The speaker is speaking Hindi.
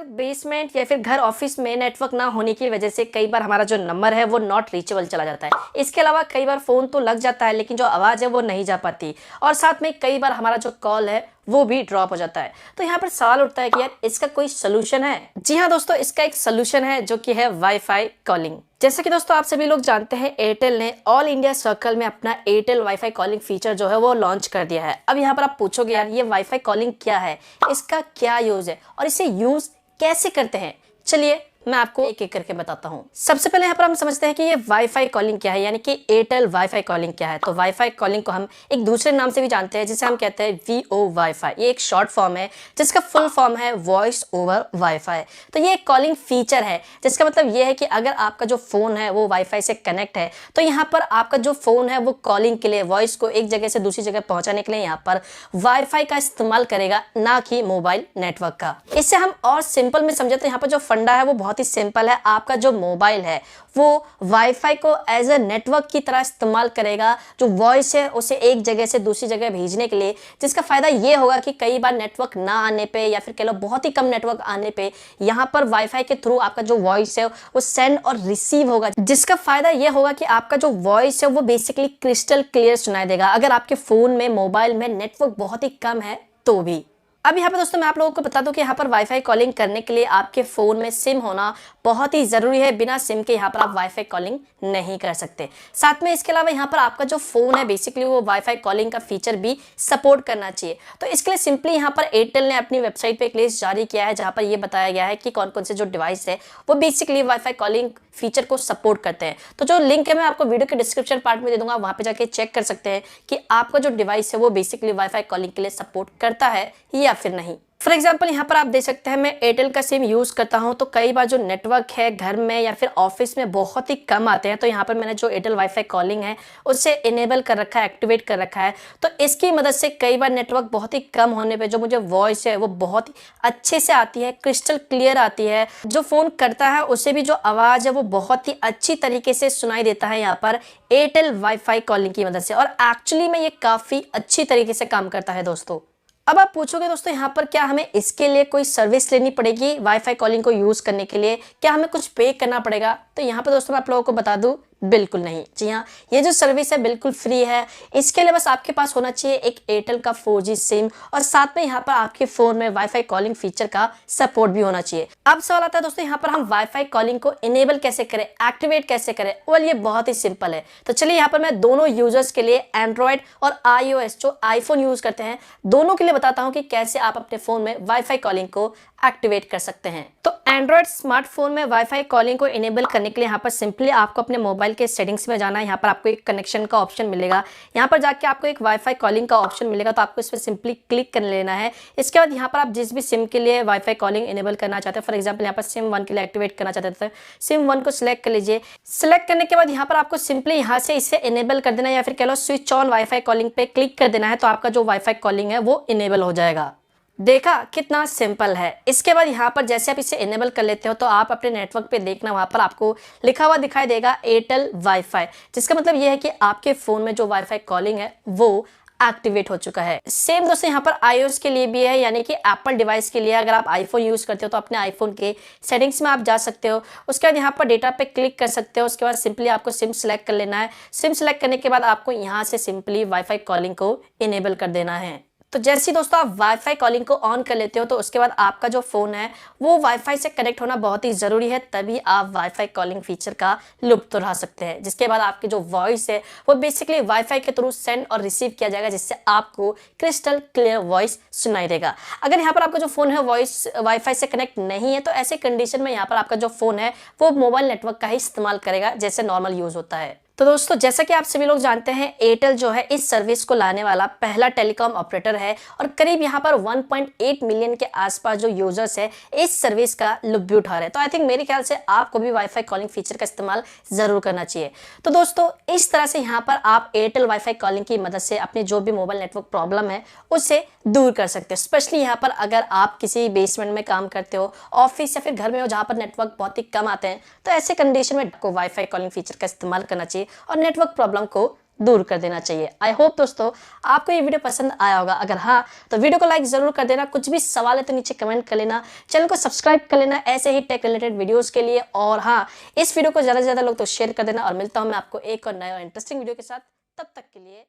अक्सर बेसमेंट या फिर घर ऑफिस में नेटवर्क ना होने की वजह से कई बार हमारा जो नंबर है वो नॉट रीचेबल चला जाता है। इसके अलावा कई बार फ़ोन तो लग जाता है लेकिन जो आवाज़ है वो नहीं जा पाती और साथ में कई बार हमारा जो कॉल है वो भी ड्रॉप हो जाता है। तो यहाँ पर सवाल उठता है कि यार इसका कोई सोल्यूशन है? जी हाँ दोस्तों, इसका एक सोल्यूशन है जो कि है वाईफाई कॉलिंग। जैसे कि दोस्तों आप सभी लोग जानते हैं, एयरटेल ने ऑल इंडिया सर्कल में अपना एयरटेल वाईफाई कॉलिंग फीचर जो है वो लॉन्च कर दिया है। अब यहाँ पर आप पूछोगे यार ये वाईफाई कॉलिंग क्या है, इसका क्या यूज है और इसे यूज कैसे करते हैं। चलिए मैं आपको एक एक करके बताता हूँ। सबसे पहले यहाँ पर हम समझते हैं कि ये वाईफाई कॉलिंग क्या है, यानी कि एयरटेल वाईफाई कॉलिंग क्या है। तो वाईफाई कॉलिंग को हम एक दूसरे नाम से भी जानते हैं जिसे हम कहते हैं वीओ वाईफाई। ये एक शॉर्ट फॉर्म है जिसका फुल फॉर्म है वॉइस ओवर वाईफाई। तो ये एक कॉलिंग फीचर है जिसका मतलब ये है कि अगर आपका जो फोन है वो वाईफाई से कनेक्ट है तो यहाँ पर आपका जो फोन है वो कॉलिंग के लिए, वॉइस को एक जगह से दूसरी जगह पहुंचाने के लिए यहाँ पर वाईफाई का इस्तेमाल करेगा, ना कि मोबाइल नेटवर्क का। इससे हम और सिंपल में समझे तो यहाँ पर जो फंडा है वो बहुत ही सिंपल है। आपका जो मोबाइल है वो वाईफाई को एज ए नेटवर्क की तरह इस्तेमाल करेगा, जो वॉइस है उसे एक जगह से दूसरी जगह भेजने के लिए, जिसका फायदा ये होगा कि कई बार नेटवर्क ना आने पे या फिर कह लो बहुत ही कम नेटवर्क आने पे यहाँ पर वाईफाई के थ्रू आपका जो वॉइस है वो सेंड और रिसीव होगा, जिसका फायदा ये होगा कि आपका जो वॉइस है वो बेसिकली क्रिस्टल क्लियर सुनाई देगा अगर आपके फोन में, मोबाइल में नेटवर्क बहुत ही कम है तो भी। अब यहाँ पर दोस्तों मैं आप लोगों को बता दूं कि यहाँ पर वाईफाई कॉलिंग करने के लिए आपके फ़ोन में सिम होना बहुत ही ज़रूरी है। बिना सिम के यहाँ पर आप वाईफाई कॉलिंग नहीं कर सकते। साथ में इसके अलावा यहाँ पर आपका जो फ़ोन है बेसिकली वो वाईफाई कॉलिंग का फीचर भी सपोर्ट करना चाहिए। तो इसके लिए सिंपली यहाँ पर एयरटेल ने अपनी वेबसाइट पर एक लिस्ट जारी किया है जहाँ पर ये बताया गया है कि कौन कौन से जो डिवाइस है वो बेसिकली वाईफाई कॉलिंग फीचर को सपोर्ट करते हैं। तो जो लिंक है मैं आपको वीडियो के डिस्क्रिप्शन पार्ट में दे दूंगा, वहाँ पे जाके चेक कर सकते हैं कि आपका जो डिवाइस है वो बेसिकली वाईफाई कॉलिंग के लिए सपोर्ट करता है या फिर नहीं। फॉर एग्जाम्पल यहाँ पर आप देख सकते हैं मैं एयरटेल का सिम यूज़ करता हूँ तो कई बार जो नेटवर्क है घर में या फिर ऑफिस में बहुत ही कम आते हैं। तो यहाँ पर मैंने जो एयरटेल वाईफाई कॉलिंग है उसे इनेबल कर रखा है, एक्टिवेट कर रखा है। तो इसकी मदद से कई बार नेटवर्क बहुत ही कम होने पे जो मुझे वॉइस है वो बहुत ही अच्छे से आती है, क्रिस्टल क्लियर आती है। जो फ़ोन करता है उसे भी जो आवाज़ है वो बहुत ही अच्छी तरीके से सुनाई देता है यहाँ पर एयरटेल वाईफाई कॉलिंग की मदद से, और एक्चुअली में ये काफ़ी अच्छी तरीके से काम करता है दोस्तों। अब आप पूछोगे दोस्तों यहाँ पर क्या हमें इसके लिए कोई सर्विस लेनी पड़ेगी वाईफाई कॉलिंग को यूज़ करने के लिए, क्या हमें कुछ पे करना पड़ेगा? तो यहाँ पर दोस्तों मैं आप लोगों को बता दूँ, बिल्कुल नहीं। जी हाँ, ये जो सर्विस है बिल्कुल फ्री है। इसके लिए बस आपके पास होना चाहिए एक एयरटेल का 4G सिम और साथ में यहाँ पर आपके फ़ोन में वाईफाई कॉलिंग फीचर का सपोर्ट भी होना चाहिए। अब सवाल आता है दोस्तों यहाँ पर हम वाईफाई कॉलिंग को इनेबल कैसे करें, एक्टिवेट कैसे करें? वेल ये बहुत ही सिंपल है। तो चलिए यहाँ पर मैं दोनों यूजर्स के लिए, एंड्रॉयड और iOS जो आईफोन यूज़ करते हैं, दोनों के लिए बताता हूँ कि कैसे आप अपने फ़ोन में वाईफाई कॉलिंग को एक्टिवेट कर सकते हैं। तो एंड्रॉयड स्मार्टफोन में वाईफाई कॉलिंग को इनेबल करने के लिए यहाँ पर सिंपली आपको अपने मोबाइल के सेटिंग्स में जाना है। यहाँ पर आपको एक कनेक्शन का ऑप्शन मिलेगा, यहाँ पर जाके आपको एक वाईफाई कॉलिंग का ऑप्शन मिलेगा, तो आपको इस पर सिंपली क्लिक कर लेना है। इसके बाद यहाँ पर आप जिस भी सिम के लिए वाईफाई कॉलिंग इनेबल करना चाहते हैं, फॉर एग्जाम्पल यहाँ पर सिम 1 के लिए एक्टिवेट करना चाहते हैं, सिम 1 को सिलेक्ट कर लीजिए। सिलेक्ट करने के बाद यहाँ पर आपको सिंपली यहाँ से इसे इनेबल कर देना है या फिर कह लो स्विच ऑन वाईफाई कॉलिंग पे क्लिक कर देना है, तो आपका जो वाईफाई कॉलिंग है वो इनेबल हो जाएगा। देखा कितना सिंपल है। इसके बाद यहाँ पर जैसे आप इसे इनेबल कर लेते हो तो आप अपने नेटवर्क पे देखना, वहाँ पर आपको लिखा हुआ दिखाई देगा एयरटेल वाईफाई, जिसका मतलब ये है कि आपके फ़ोन में जो वाईफाई कॉलिंग है वो एक्टिवेट हो चुका है। सेम दोस्तों यहाँ पर iOS के लिए भी है, यानी कि एप्पल डिवाइस के लिए। अगर आप आईफोन यूज़ करते हो तो अपने आईफोन के सेटिंग्स में आप जा सकते हो। उसके बाद यहाँ पर डेटा पे क्लिक कर सकते हो। उसके बाद सिंपली आपको सिम सेलेक्ट कर लेना है। सिम सेलेक्ट करने के बाद आपको यहाँ से सिंपली वाईफाई कॉलिंग को इनेबल कर देना है। तो जैसे ही दोस्तों आप वाईफाई कॉलिंग को ऑन कर लेते हो तो उसके बाद आपका जो फ़ोन है वो वाईफाई से कनेक्ट होना बहुत ही ज़रूरी है, तभी आप वाईफाई कॉलिंग फीचर का लुत्फ़ उठा सकते हैं। जिसके बाद आपकी जो वॉइस है वो बेसिकली वाईफाई के थ्रू सेंड और रिसीव किया जाएगा, जिससे आपको क्रिस्टल क्लियर वॉइस सुनाई देगा। अगर यहाँ पर आपका जो फ़ोन है वॉइस वाईफाई से कनेक्ट नहीं है तो ऐसे कंडीशन में यहाँ पर आपका जो फ़ोन है वो मोबाइल नेटवर्क का ही इस्तेमाल करेगा जैसे नॉर्मल यूज़ होता है। तो दोस्तों जैसा कि आप सभी लोग जानते हैं, एयरटेल जो है इस सर्विस को लाने वाला पहला टेलीकॉम ऑपरेटर है और करीब यहाँ पर 1.8 मिलियन के आसपास जो यूजर्स है इस सर्विस का लुत्फ़ उठा रहे हैं। तो आई थिंक मेरे ख्याल से आपको भी वाईफाई कॉलिंग फीचर का इस्तेमाल जरूर करना चाहिए। तो दोस्तों इस तरह से यहाँ पर आप एयरटेल वाईफाई कॉलिंग की मदद से अपने जो भी मोबाइल नेटवर्क प्रॉब्लम है उसे दूर कर सकते हैं। स्पेशली यहाँ पर अगर आप किसी बेसमेंट में काम करते हो, ऑफिस या फिर घर में हो जहाँ पर नेटवर्क बहुत ही कम आते हैं, तो ऐसे कंडीशन में आपको वाईफाई कॉलिंग फीचर का इस्तेमाल करना चाहिए और नेटवर्क प्रॉब्लम को दूर कर देना चाहिए। आई होप दोस्तों आपको ये वीडियो पसंद आया होगा। अगर हाँ तो वीडियो को लाइक जरूर कर देना। कुछ भी सवाल है तो नीचे कमेंट कर लेना। चैनल को सब्सक्राइब कर लेना ऐसे ही टेक रिलेटेड वीडियोस के लिए। और हाँ, इस वीडियो को ज़्यादा से ज़्यादा लोग तो शेयर कर देना। और मिलता हूँ मैं आपको एक और नया इंटरेस्टिंग वीडियो के साथ। तब तक के लिए